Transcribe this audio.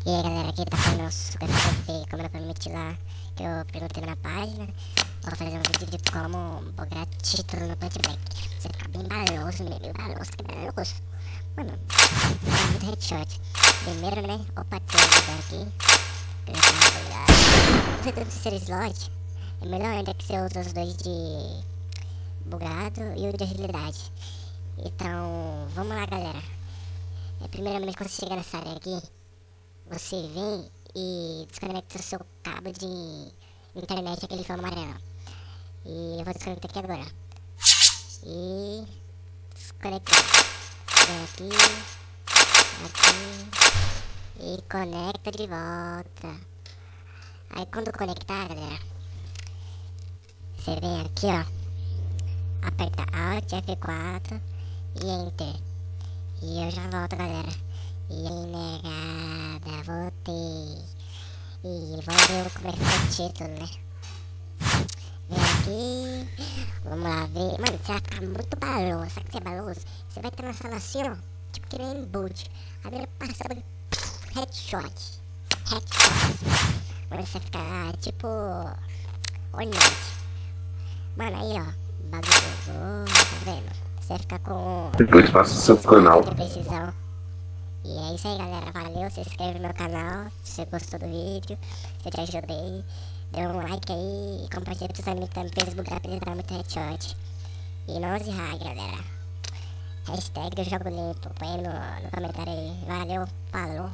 E aí galera, aqui tá falando o Super Feio, como eu prometi lá, que eu perguntei na página. Vou fazer um vídeo de como bugar título no Plant Black. Você fica bem baloso, bem baloso, que baloso. Mano, é muito headshot. Primeiro, né, opa, tem um lugar aqui. Você tem terceiro slot, é melhor ainda que você usa os dois de bugado e o de agilidade. Então, vamos lá galera. Primeiramente, quando você chegar nessa área aqui, você vem e desconecta o seu cabo de internet, aquele fio amarelo. E eu vou desconectar aqui agora. E desconectar. Vem aqui, e conecta de volta. Aí quando conectar, galera, você vem aqui, ó, aperta Alt F4 e Enter. E eu já volto, galera. E aí, negada, voltei. E vamos ver como é que foi o título, né? Vem aqui. Vamos lá ver. Mano, você vai ficar muito baloso. Sabe que você é baloso? Você vai ter uma sala assim, ó. Tipo que nem boot. Aí ele passa headshot. Mano, você fica tipo Hornet. Mano, aí, ó. Bagulho, tá vendo? Você fica com Depois faça o seu canal. de precisão. E é isso aí galera, valeu, se inscreve no meu canal se você gostou do vídeo, se eu te ajudei, dê um like aí e compartilha com seus amigos também pra eles bugar pra eles dar muito headshot. E não use hack galera, hashtag do jogo limpo, põe no comentário aí, valeu, falou.